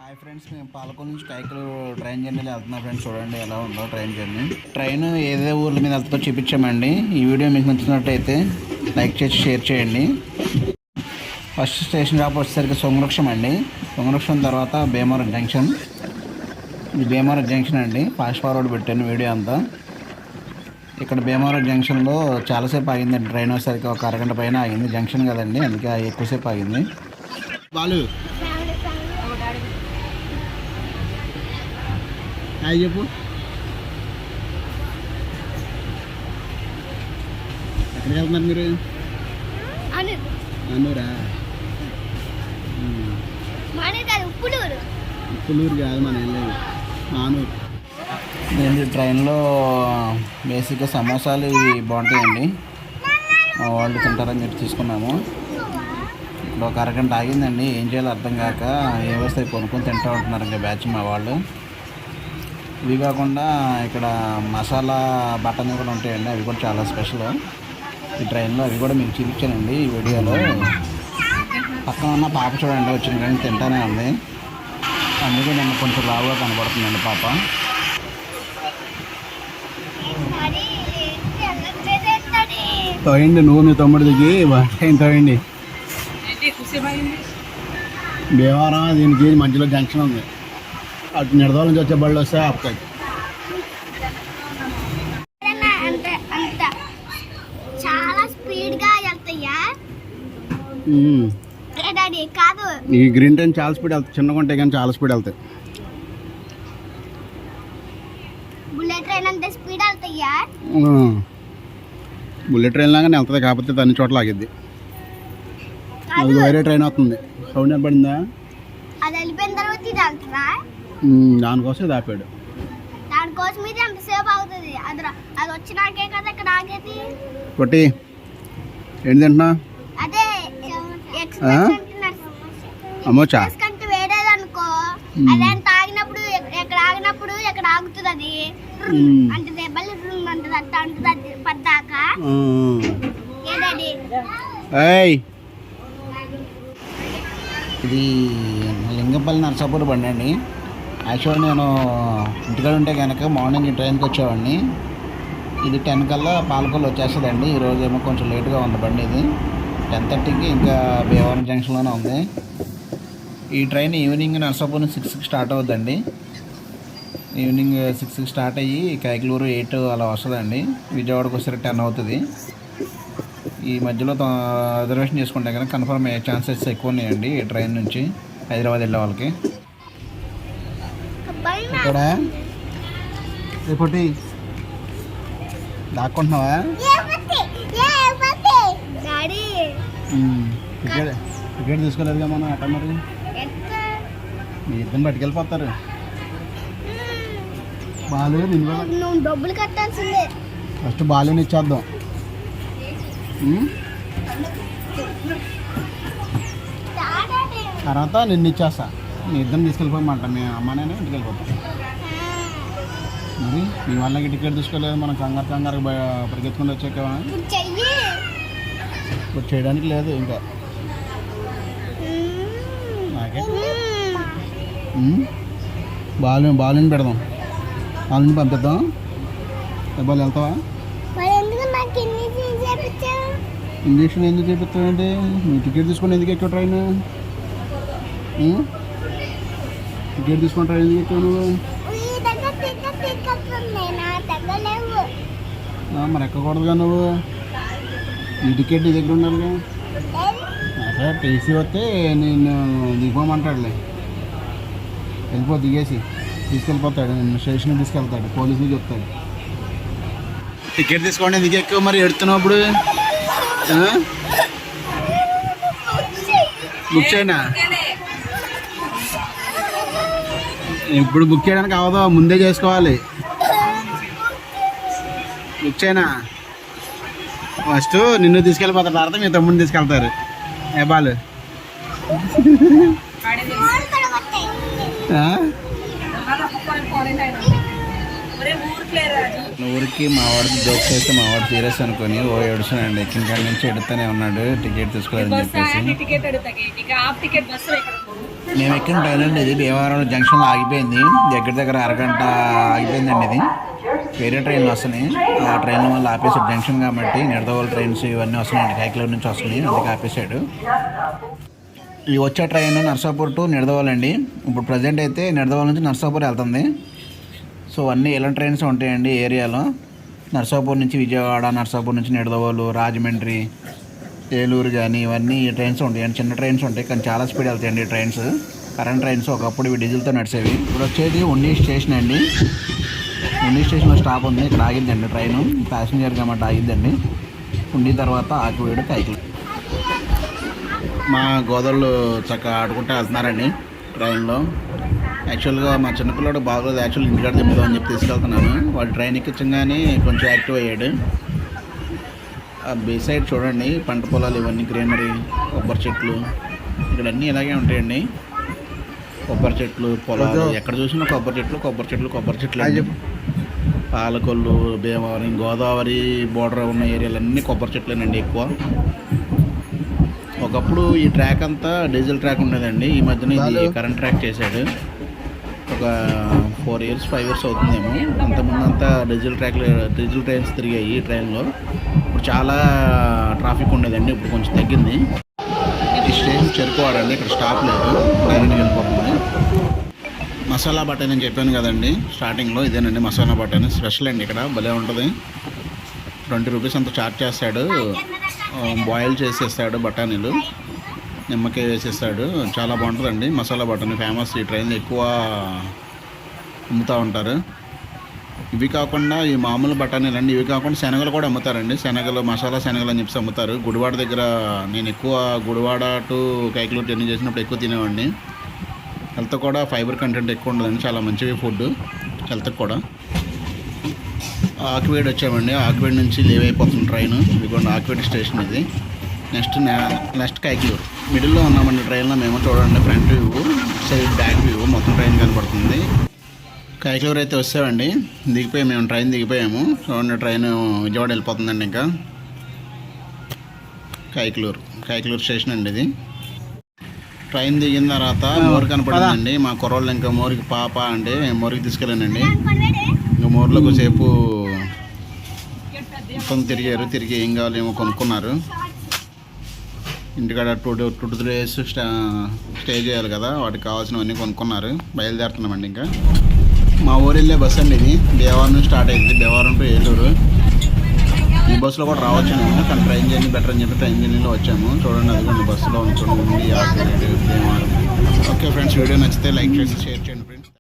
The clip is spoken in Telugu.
హాయ్ ఫ్రెండ్స్, మేము పాలకొల్లు నుంచి కైకలు ట్రైన్ జర్నీలో వెళ్తున్నాం ఫ్రెండ్స్. చూడండి ఎలా ఉందో ట్రైన్ జర్నీ. ట్రైన్ ఏదే ఊర్ల మీద వెళ్తుందో చూపించామండి. ఈ వీడియో మీకు నచ్చినట్టయితే లైక్ చేసి షేర్ చేయండి. ఫస్ట్ స్టేషన్ డ్రాప్ వచ్చేసరికి సొంగవృక్షం అండి. సొంగవృక్షం తర్వాత భీమవరం జంక్షన్. ఇది భీమవరం జంక్షన్ అండి. ఫాస్ట్ ఫార్వర్డ్ పెట్టాను వీడియో అంతా. ఇక్కడ భీమవరం జంక్షన్లో చాలాసేపు ఆగిందండి. ట్రైన్ వచ్చేసరికి ఒక అరగంట పైన ఆగింది. జంక్షన్ కదండి, అందుకే ఎక్కువసేపు ఆగింది. బాలు హాయ్ చెప్పు. ఎక్కడికి వెళ్తున్నారు మీరు? అన్నూరా? ఉప్పులూరు కాదు, మన వెళ్ళేది మానూరు. నేను ట్రైన్లో బేసిక్గా సమోసాలు ఇవి బాగుంటాయండి. మా వాళ్ళు తింటారని చెప్పి తీసుకున్నాము. ఇప్పుడు ఒక అరగంట ఆగిందండి. ఏం చేయాలో అర్థం కాక ఏ వస్తాయి కొనుక్కొని తింటూ ఉంటున్నారు ఇంకా బ్యాచ్ మా వాళ్ళు. ఇవి కాకుండా ఇక్కడ మసాలా బటన్ కూడా ఉంటాయండి, అవి కూడా చాలా స్పెషల్ ఈ ట్రైన్లో. అవి కూడా మీకు చూపించానండి ఈ వీడియోలో. పక్కన ఉన్న పాప చూడండి, వచ్చిన కానీ తింటానే ఉంది. అందుకే నేను కొంచెం లావుగా కనపడుతుందండి పాప. తోయండి నువ్వు మీ తమ్ముడు దిగి తోయండి. భీమవరం దీనికి మధ్యలో జంక్షన్ ఉంది. అటు నిడదోల నుంచి వచ్చే బళ్ళు వస్తే ఆపుతాయి. ఈ గ్రీన్ ట్రైన్ చాలా స్పీడ్ వెళ్తాయి, చిన్నగా ఉంటాయి కానీ చాలా స్పీడ్ వెళ్తాయి. బుల్లెట్ ట్రైన్ లాగానే వెళ్తుంది, కాకపోతే అన్ని చోట్ల ఆగిద్ది. అది వేరే ట్రైన్ అవుతుంది. సౌండ్ ఏర్పడిందా? దానికోసం ఇది ఆపాడు. కొట్టి ఏంటి తింటున్నా? అమ్మోచా ఇది లింగంపల్లి నరసాపూర్ బండి అండి. యాక్చువల్ నేను ఇంటికాడ ఉంటే కనుక మార్నింగ్ ఈ ట్రైన్కి వచ్చేవాడిని. ఇది 10 కల్లా పాలకొల్లు వచ్చేస్తుందండి. ఈరోజు ఏమో కొంచెం లేట్గా ఉంది బండి. ఇది 10:30కి ఇంకా భీమవరం జంక్షన్లోనే ఉంది. ఈ ట్రైన్ ఈవినింగ్ నరసాపూర్ 6కి స్టార్ట్ అవుతుందండి. ఈవినింగ్ 6కి స్టార్ట్ అయ్యి కైకలూరు 8 అలా వస్తుందండి. విజయవాడకు వచ్చేసరికి 10 అవుతుంది. ఈ మధ్యలో రిజర్వేషన్ చేసుకుంటే కనుక కన్ఫర్మ్ అయ్యే ఛాన్సెస్ ఎక్కువ ఉన్నాయండి ఈ ట్రైన్ నుంచి హైదరాబాద్ వెళ్ళే వాళ్ళకి. ఇక్కడ రేపటి దాక్కుంటున్నావా? టికెట్ తీసుకోలేదుగా మనం అట్ట. మరి మీ ఇద్దరు పట్టుకెళ్ళిపోతారు. బాలు డబ్బులు కట్టాల్సిందే. ఫస్ట్ బాలుని ఇచ్చేద్దాం. తర్వాత నిన్ను ఇచ్చేస్తా. మీ ఇద్దరిని తీసుకెళ్ళిపోమంట. మీ అమ్మనే ఇంటికి వెళ్ళిపోతాం. మరి మీ వాళ్ళకి టికెట్ తీసుకోలేదు, మనం కంగారు పరిగెత్తుకుంటూ వచ్చాక ఇప్పుడు చేయడానికి లేదు ఇంకా. నాకే బాలుని పెడదాం, బాలుని పంపిద్దాం. బాలు వెళ్తావా? ఇంజక్షన్ ఎందుకు చేపిస్తావంటే మీ టికెట్ తీసుకొని ఎందుకు ఎక్కువ ట్రైన్? టికెట్ తీసుకుని ట్రైన్ ఎందుకు ఎక్కువ నువ్వు? మరి ఎక్కకూడదుగా నువ్వు. ఈ టికెట్ నీ దగ్గర ఉండాలిగా. అదే టీసీ వస్తే నేను దిగిపోమంటాడులే. వెళ్ళిపో, దిగేసి తీసుకెళ్ళిపోతాడు. నిన్ను స్టేషన్కి తీసుకెళ్తాడు, పోలీసులు చెప్తాడు. టికెట్ తీసుకోండి ఎందుకు ఎక్కువ మరి ఎడుతున్నప్పుడు? బుక్ చేయనా? ఇప్పుడు బుక్ చేయడానికి అవదో, ముందే చేసుకోవాలి. బుక్ చేయనా? ఫస్ట్ నిన్ను తీసుకెళ్ళిపోతారు, తర్వాత మీ తమ్ముడిని తీసుకెళ్తారు. ఏ బాలు ఊరికి మా వాడికి జోక్స్ చేస్తే మా వాడు సీరియస్ అనుకుని ఓ ఏడుస్తున్నాడు. ఎక్కిన కాడి నుంచి ఎడుతూనే ఉన్నాడు టికెట్ తీసుకోలేదని చెప్పేసి. మేము ఎక్కిన ట్రైన్ అండి ఇది భీమవరం జంక్షన్లో ఆగిపోయింది. దగ్గర దగ్గర అరగంట ఆగిపోయిందండి ఇది. వేరే ట్రైన్లు వస్తున్నాయి, ఆ ట్రైన్ వల్ల ఆపేసాడు. జంక్షన్ కాబట్టి నిడదవోలు ట్రైన్స్ ఇవన్నీ వస్తున్నాయండి, కైకిలూరు నుంచి వస్తున్నాయి, అందుకే ఆపేసాడు. ఈ వచ్చే ట్రైన్ నర్సాపూర్ టు నిడదవోలు అండి. ఇప్పుడు ప్రజెంట్ అయితే నిడదవోలు నుంచి నర్సాపూర్ వెళ్తుంది. సో అన్నీ ఇలాంటి ట్రైన్స్ ఉంటాయండి ఏరియాలో. నర్సాపూర్ నుంచి విజయవాడ, నర్సాపూర్ నుంచి నిడదవోలు, రాజమండ్రి, ఏలూరు కానీ ఇవన్నీ ఈ ట్రైన్స్ ఉంటాయండి. చిన్న ట్రైన్స్ ఉంటాయి కానీ చాలా స్పీడ్ వెళ్తాయండి ఈ ట్రైన్స్. కరెంట్ ట్రైన్స్, ఒకప్పుడు ఇవి డీజిల్తో నడిచేవి. ఇప్పుడు వచ్చేది ఉన్ని స్టేషన్ అండి. ఉన్ని స్టేషన్లో స్టాప్ ఉంది, ఇక్కడ ఆగిద్దండి ట్రైను. ప్యాసింజర్ కాబట్టి ఆగిద్దండి. ఉండి తర్వాత ఆకివీడు కైకిలు. మా గోదావరిలో చక్కగా ఆడుకుంటూ వెళ్తున్నారండి ట్రైన్లో. యాక్చువల్గా మా చిన్నపిల్లడు బాగోదు, యాక్చువల్గా ఇంటికాడ తిప్పుదామని చెప్పి తీసుకెళ్తున్నాను. వాడు ట్రైన్ ఎక్కించగానే కొంచెం యాక్టివ్ అయ్యాడు. ఆ బే సైడ్ చూడండి, పంట పొలాలు ఇవన్నీ గ్రీనరీ, కొబ్బరి చెట్లు ఇక్కడ అన్నీ ఇలాగే ఉంటాయండి. కొబ్బరి చెట్లు, పొలాలు ఎక్కడ చూసినా కొబ్బరి చెట్లు అని చెప్పి. పాలకొల్లు, భీమవరం, గోదావరి బోర్డర్ ఉన్న ఏరియాలన్నీ కొబ్బరి చెట్లేనండి ఎక్కువ. ఒకప్పుడు ఈ ట్రాక్ అంతా డీజిల్ ట్రాక్ ఉండేదండి, ఈ మధ్యన ఇది కరెంట్ ట్రాక్ చేశాడు. ఒక 4 years 5 years అవుతుందేమో. అంతకుముందు అంతా డీజిల్ ట్రైన్స్ తిరిగాయి ఈ ట్రైన్లో. ఇప్పుడు చాలా ట్రాఫిక్ ఉండేదండి, ఇప్పుడు కొంచెం తగ్గింది. ఈ స్టేషన్ చెరుకువాడండి, ఇక్కడ స్టాప్ లేదు, డైరెక్ట్గా వెళ్ళిపోతుంది. మసాలా బటానీ అని చెప్పాను కదండి స్టార్టింగ్లో, ఇదేనండి మసాలా బటానీ. స్పెషల్ అండి ఇక్కడ, భలే ఉంటుంది. 20 rupees అంత ఛార్జ్ చేస్తాడు. బాయిల్ చేసేస్తాడు బఠానీలు, నిమ్మకాయ వేసేస్తాడు. చాలా బాగుంటుందండి మసాలా బఠానీ, ఫేమస్ ఈ ట్రైన్లో ఎక్కువ అమ్ముతూ ఉంటారు. ఇవి కాకుండా ఈ మామూలు బఠానీలు అండి, ఇవి కాకుండా శనగలు కూడా అమ్ముతారండి. శనగలు, మసాలా శనగలు అని చెప్పి అమ్ముతారు. గుడివాడ దగ్గర నేను ఎక్కువ గుడివాడ టు కైకిలూరు జర్నీ చేసినప్పుడు ఎక్కువ తినేవాడిని. హెల్త్ కూడా ఫైబర్ కంటెంట్ ఎక్కువ ఉండదండి, చాలా మంచివి ఫుడ్ హెల్త్కి కూడా. ఆకివీడు వచ్చామండి, ఆకివీడు నుంచి లీవ్ అయిపోతుంది ట్రైన్. ఇదిగోండి ఆకివీడు స్టేషన్ ఇది. నెక్స్ట్ కైకిలూరు. మిడిల్లో ఉన్నామండి ట్రైన్లో మేము. చూడండి front view, side back view, మొత్తం ట్రైన్ కనపడుతుంది. కైకిలూరు అయితే వచ్చామండి, దిగిపోయాము మేము, ట్రైన్ దిగిపోయాము. చూడండి ట్రైన్ విజయవాడ వెళ్ళిపోతుందండి. ఇంకా కైకిలూరు స్టేషన్ అండి ఇది. ట్రైన్ దిగిన తర్వాత మోరు కనపడిందండి. మా కుర్రోళ్ళు ఇంకా మోరికి పాప అంటే మోరికి తీసుకెళ్ళానండి. ఇంకా మోర్లో కొద్దిసేపు మొత్తం తిరిగి ఏం కావాలి ఏమో కొనుక్కున్నారు. ఇంటికాడ 2-3 days స్టే చేయాలి కదా, వాటికి కావాల్సినవన్నీ కొనుక్కున్నారు. బయలుదేరుతున్నామండి. ఇంకా మా ఊరు వెళ్ళే బస్సు అండి ఇది. భీమవరం నుంచి స్టార్ట్ అయింది, భీమవరం టు ఏలూరు. ఈ బస్సులో కూడా రావచ్చు మేము, కానీ ట్రైన్ జర్నీ బెటర్ అని చెప్పి ట్రైన్ జర్నీలో వచ్చాము. చూడండి అదిగోండి బస్సులో ఉంటుంది భీమవరం. ఓకే ఫ్రెండ్స్, వీడియో నచ్చితే లైక్ చేసి షేర్ చేయండి ఫ్రెండ్స్.